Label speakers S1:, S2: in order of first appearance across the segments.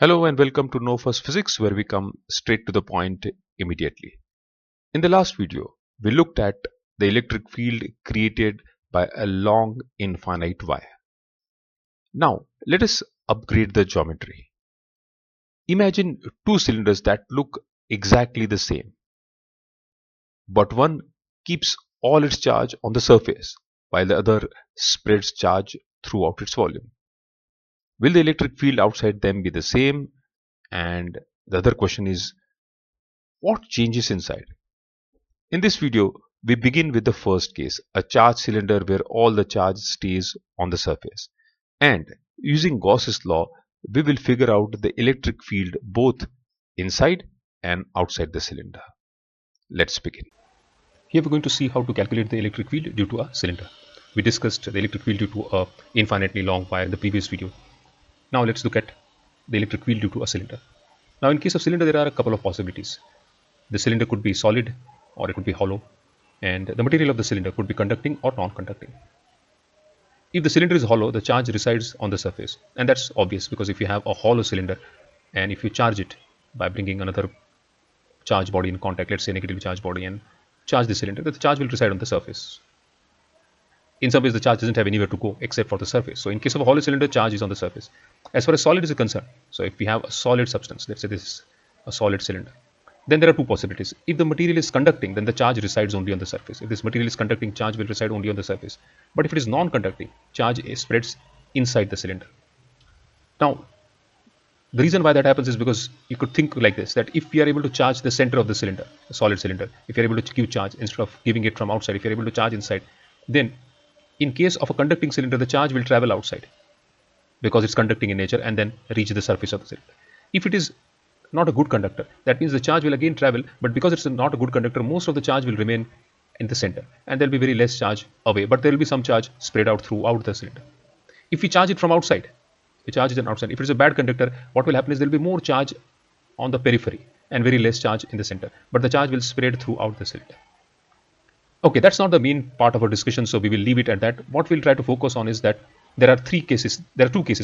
S1: Hello and welcome to Know First Physics, where we come straight to the point immediately. In the last video, we looked at the electric field created by a long infinite wire. Now, let us upgrade the geometry. Imagine two cylinders that look exactly the same, but one keeps all its charge on the surface, while the other spreads charge throughout its volume. Will the electric field outside them be the same? And the other question is, what changes inside? In this video, we begin with the first case, a charged cylinder where all the charge stays on the surface. And using Gauss's law, we will figure out the electric field both inside and outside the cylinder. Let's begin. Here we're going to see how to calculate the electric field due to a cylinder. We discussed the electric field due to a infinitely long wire in the previous video. Now let's look at the electric field due to a cylinder. Now in case of cylinder, there are a couple of possibilities. The cylinder could be solid or it could be hollow, and the material of the cylinder could be conducting or non-conducting. If the cylinder is hollow, the charge resides on the surface, and that's obvious because if you have a hollow cylinder and if you charge it by bringing another charge body in contact, let's say negative charge body, and charge the cylinder, the charge will reside on the surface. In some ways, the charge doesn't have anywhere to go except for the surface. So in case of a hollow cylinder, charge is on the surface. As far as solid is concerned, so if we have a solid substance, let's say this is a solid cylinder, then there are two possibilities. If the material is conducting, then the charge resides only on the surface. If this material is conducting, charge will reside only on the surface. But if it is non-conducting, charge spreads inside the cylinder. Now, the reason why that happens is because you could think like this, that if we are able to charge the center of the cylinder, a solid cylinder, if you are able to give charge instead of giving it from outside, if you are able to charge inside, then in case of a conducting cylinder, the charge will travel outside because it's conducting in nature and then reach the surface of the cylinder. If it is not a good conductor, that means the charge will again travel, but because it's not a good conductor, most of the charge will remain in the center and there will be very less charge away, but there will be some charge spread out throughout the cylinder. If we charge it from outside, we charge it outside. If it's a bad conductor, what will happen is there will be more charge on the periphery and very less charge in the center, but the charge will spread throughout the cylinder. Okay, that's not the main part of our discussion, so we will leave it at that. What we'll try to focus on is that there are two cases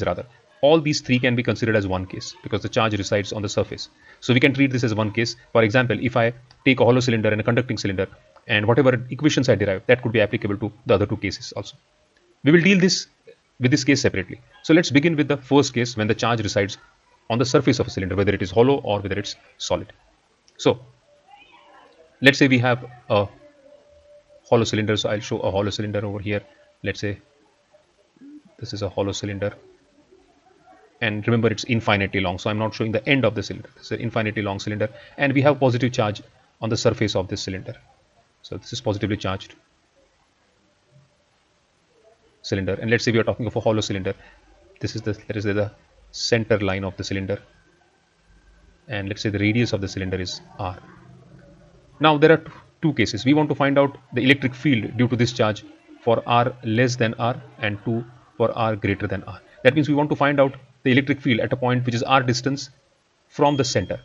S1: rather. All these three can be considered as one case because the charge resides on the surface. So we can treat this as one case. For example, if I take a hollow cylinder and a conducting cylinder, and whatever equations I derive, that could be applicable to the other two cases also. We will deal with this case separately. So let's begin with the first case when the charge resides on the surface of a cylinder, whether it is hollow or whether it's solid. So let's say we have a hollow cylinder. So I'll show a hollow cylinder over here. Let's say this is a hollow cylinder, and remember it's infinitely long, so I'm not showing the end of the cylinder. It's an infinitely long cylinder, and we have positive charge on the surface of this cylinder. So this is positively charged cylinder, and let's say we are talking of a hollow cylinder. This is the center line of the cylinder, and let's say the radius of the cylinder is r. Now there are two cases. We want to find out the electric field due to this charge for r less than r and 2 for r greater than r. That means we want to find out the electric field at a point which is r distance from the center,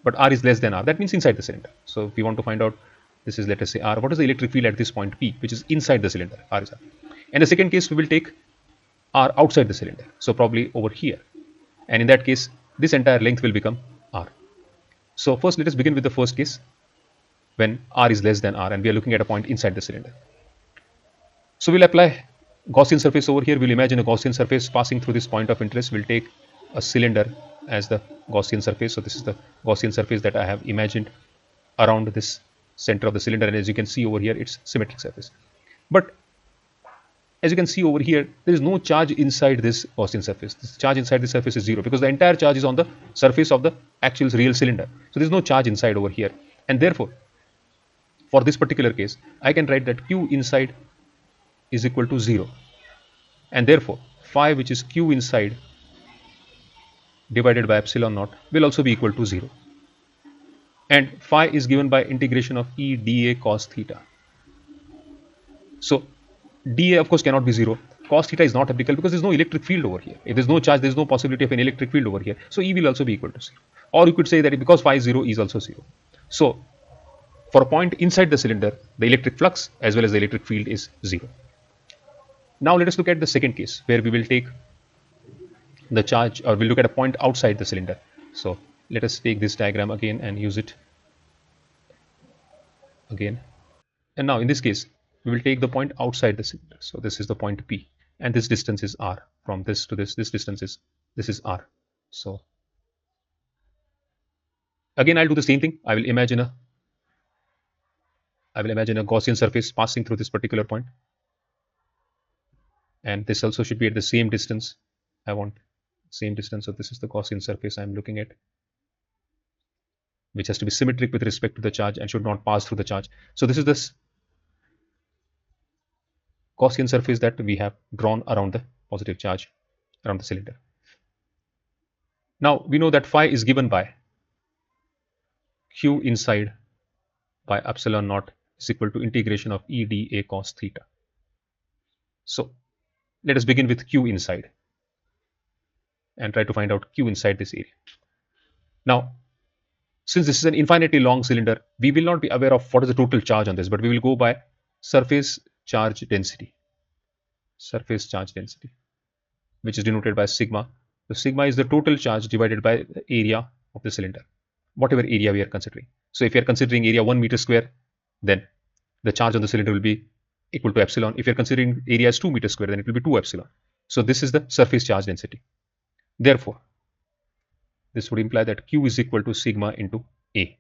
S1: but r is less than r. That means inside the cylinder. So we want to find out, this is, let us say, r. What is the electric field at this point P, which is inside the cylinder? R is r. And the second case, we will take r outside the cylinder, so probably over here, and in that case this entire length will become r. So first let us begin with the first case when r is less than r and we are looking at a point inside the cylinder. So we'll apply Gaussian surface over here. We'll imagine a Gaussian surface passing through this point of interest. We'll take a cylinder as the Gaussian surface. So this is the Gaussian surface that I have imagined around this center of the cylinder, and as you can see over here, it's symmetric surface. But as you can see over here, there is no charge inside this Gaussian surface. This charge inside the surface is zero because the entire charge is on the surface of the actual real cylinder. So there is no charge inside over here, and therefore for this particular case I can write that Q inside is equal to 0, and therefore phi, which is Q inside divided by epsilon naught, will also be equal to 0, and phi is given by integration of E dA cos theta. So dA of course cannot be 0, cos theta is not applicable because there is no electric field over here. If there is no charge, there is no possibility of an electric field over here, so E will also be equal to 0. Or you could say that because phi is 0, E is also 0. So for a point inside the cylinder, the electric flux as well as the electric field is 0. Now let us look at the second case where we will take the charge, or we'll look at a point outside the cylinder. So let us take this diagram again and use it again. And now in this case, we will take the point outside the cylinder. So this is the point P, and this distance is r. From this to this distance is, this is r. So again, I'll do the same thing. I will imagine a Gaussian surface passing through this particular point, and this also should be at the same distance. I want same distance. So this is the Gaussian surface I'm looking at, which has to be symmetric with respect to the charge and should not pass through the charge. So this is this Gaussian surface that we have drawn around the positive charge around the cylinder. Now we know that phi is given by q inside by epsilon naught is equal to integration of E dA cos theta. So let us begin with q inside and try to find out q inside this area. Now, since this is an infinitely long cylinder, we will not be aware of what is the total charge on this, but we will go by surface charge density. Surface charge density, which is denoted by sigma. So sigma is the total charge divided by the area of the cylinder, whatever area we are considering. So if you are considering area 1 meter square, then the charge on the cylinder will be equal to epsilon. If you are considering area as 2 meters square, then it will be 2 epsilon. So this is the surface charge density. Therefore, this would imply that q is equal to sigma into A,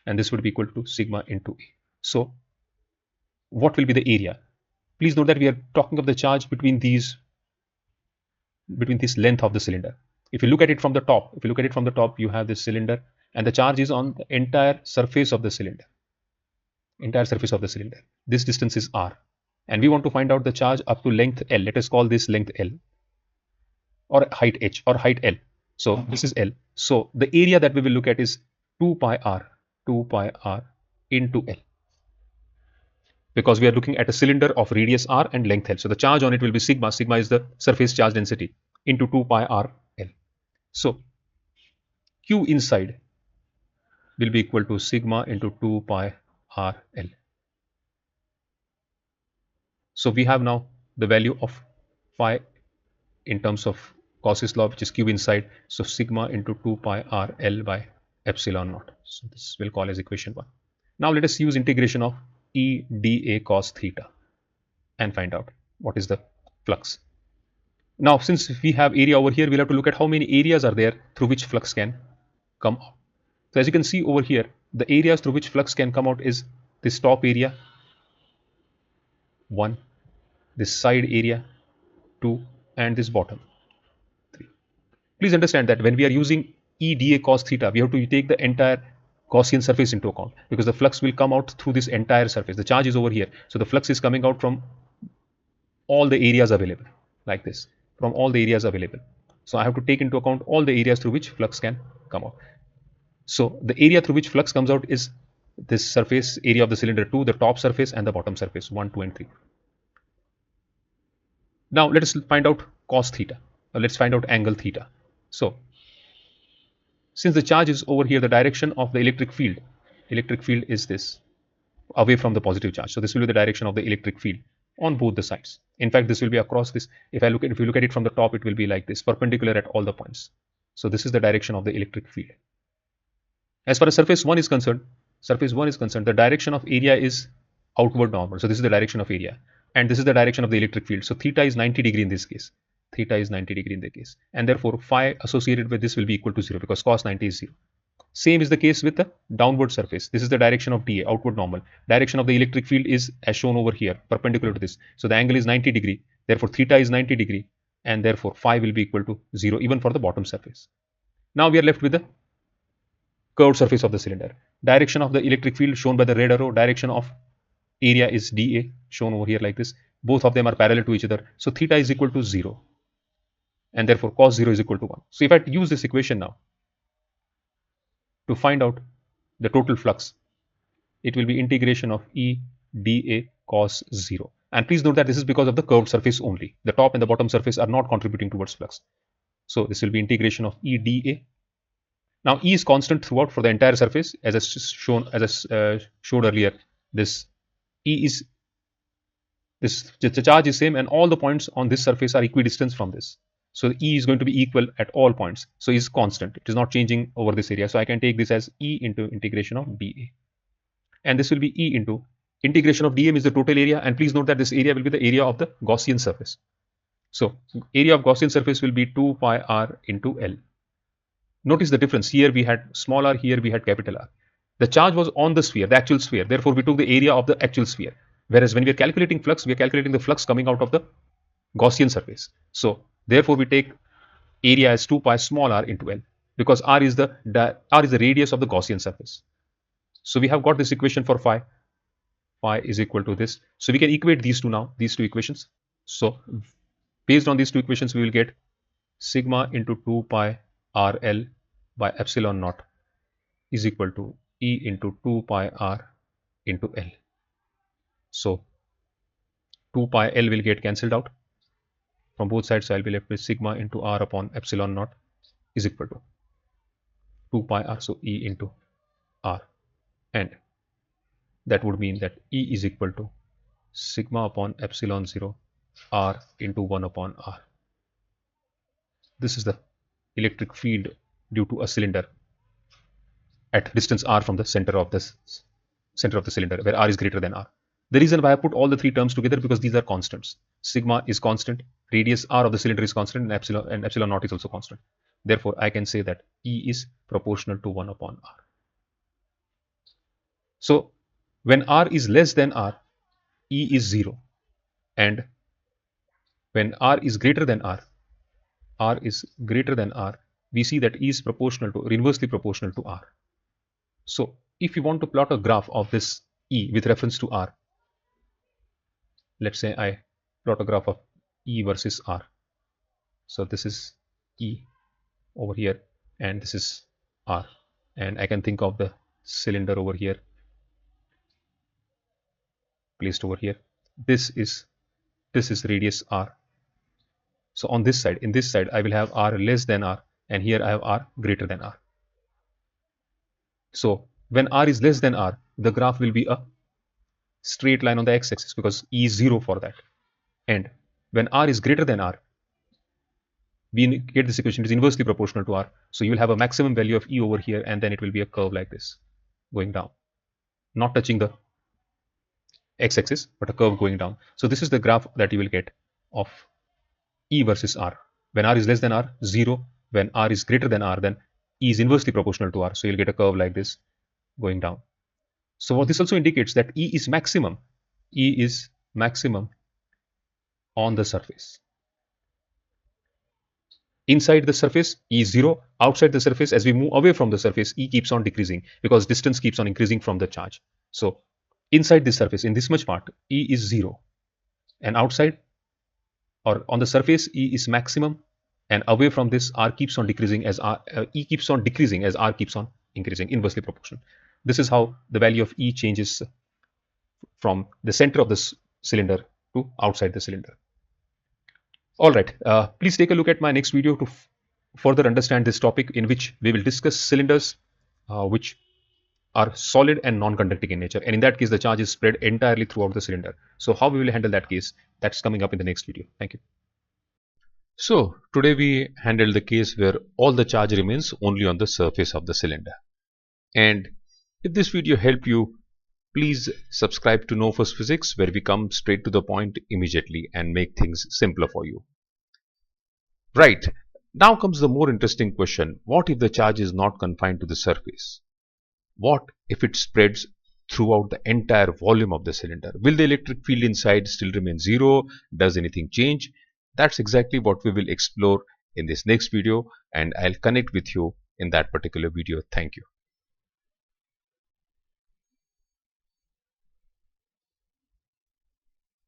S1: and this would be equal to sigma into A. So what will be the area? Please note that we are talking of the charge between this length of the cylinder. If you look at it from the top, you have this cylinder, and the charge is on the entire surface of the cylinder. This distance is r, and we want to find out the charge up to length L. Let us call this length L, or height h, or height L. So this is L. So the area that we will look at is 2 pi r into L, because we are looking at a cylinder of radius r and length L. So the charge on it will be sigma. Sigma is the surface charge density into 2 pi r L. So q inside will be equal to sigma into 2 pi r L. So we have now the value of phi in terms of Gauss's law, which is q inside. So sigma into 2 pi r L by epsilon naught. So this we'll call as equation 1. Now let us use integration of E dA cos theta and find out what is the flux. Now, since we have area over here, we'll have to look at how many areas are there through which flux can come out. So as you can see over here, the areas through which flux can come out is this top area 1, this side area 2, and this bottom 3. Please understand that when we are using E dA cos theta, we have to take the entire Gaussian surface into account, because the flux will come out through this entire surface. The charge is over here, so the flux is coming out from all the areas available, like this, from all the areas available. So I have to take into account all the areas through which flux can come out. So the area through which flux comes out is this surface area of the cylinder 2, the top surface, and the bottom surface 1, 2, and 3. Now let us find out cos theta. Let's find out angle theta. So since the charge is over here, the direction of the electric field is this, away from the positive charge. So this will be the direction of the electric field on both the sides. In fact, this will be across this. If you look at it from the top, it will be like this, perpendicular at all the points. So this is the direction of the electric field. As far as surface 1 is concerned, the direction of area is outward normal. So this is the direction of area, and this is the direction of the electric field. So theta is 90 degree in this case. And therefore phi associated with this will be equal to 0, because cos 90 is 0. Same is the case with the downward surface. This is the direction of dA, outward normal. Direction of the electric field is as shown over here, perpendicular to this. So the angle is 90 degree. Therefore theta is 90 degree, and therefore phi will be equal to 0 even for the bottom surface. Now we are left with the curved surface of the cylinder. Direction of the electric field shown by the red arrow. Direction of area is dA, shown over here like this. Both of them are parallel to each other. So theta is equal to 0. And therefore cos 0 is equal to 1. So if I use this equation now to find out the total flux, it will be integration of E dA cos 0. And please note that this is because of the curved surface only. The top and the bottom surface are not contributing towards flux. So this will be integration of E dA. Now E is constant throughout for the entire surface, as I showed earlier. This E is the charge is same, and all the points on this surface are equidistant from this.
S2: So E is going to be equal at all points. So is constant. It is not changing over this area. So I can take this as E into integration of dA. And this will be E into integration of dm is the total area. And please note that this area will be the area of the Gaussian surface. So area of Gaussian surface will be 2 pi r into L. Notice the difference. Here we had small r, here we had capital R. The charge was on the sphere, the actual sphere. Therefore, we took the area of the actual sphere. Whereas when we are calculating flux, we are calculating the flux coming out of the Gaussian surface. So therefore, we take area as 2 pi small r into L, because r is the radius of the Gaussian surface. So we have got this equation for phi. Phi is equal to this. So we can equate these two now, these two equations. So based on these two equations, we will get sigma into 2 pi RL by epsilon naught is equal to E into 2 pi R into L. So 2 pi L will get cancelled out from both sides. So I'll be left with sigma into R upon epsilon naught is equal to 2 pi R. So E into R. And that would mean that E is equal to sigma upon epsilon 0 R into 1 upon R. This is the electric field due to a cylinder at distance r from the center of the cylinder, where r is greater than r. The reason why I put all the three terms together, because these are constants. Sigma is constant, radius r of the cylinder is constant, and epsilon naught is also constant. Therefore, I can say that E is proportional to 1 upon r. So when r is less than r, E is 0, and when r is greater than r is greater than r, we see that E is proportional to, inversely proportional to r. So if you want to plot a graph of this E with reference to r, let's say I plot a graph of E versus r. So this is E over here, and this is r, and I can think of the cylinder over here, placed over here. This is radius r. So on this side, in this side, I will have r less than r, and here I have r greater than r. So when r is less than r, the graph will be a straight line on the x-axis, because E is 0 for that. And when r is greater than r, we get this equation is inversely proportional to r. So you will have a maximum value of E over here, and then it will be a curve like this, going down, not touching the x-axis, but a curve going down. So this is the graph that you will get of E versus r. When r is less than r, 0. When r is greater than r, then E is inversely proportional to r. So you'll get a curve like this, going down. So what this also indicates that E is maximum. E is maximum on the surface. Inside the surface, E is 0. Outside the surface, as we move away from the surface, E keeps on decreasing, because distance keeps on increasing from the charge. So inside this surface, in this much part, E is 0. And outside, or on the surface, E is maximum. And away from this, R keeps on decreasing as E keeps on decreasing as R keeps on increasing, inversely proportional. This is how the value of E changes from the center of this cylinder to outside the cylinder. All right, please take a look at my next video to further understand this topic, in which we will discuss cylinders which are solid and non-conducting in nature. And in that case, the charge is spread entirely throughout the cylinder. So how we will handle that case, that's coming up in the next video. Thank you.
S1: So today we handled the case where all the charge remains only on the surface of the cylinder. And if this video helped you, please subscribe to Know First Physics, where we come straight to the point immediately and make things simpler for you. Right, now comes the more interesting question. What if the charge is not confined to the surface? What if it spreads throughout the entire volume of the cylinder? Will the electric field inside still remain 0? Does anything change? That's exactly what we will explore in this next video, and I'll connect with you in that particular video. Thank you.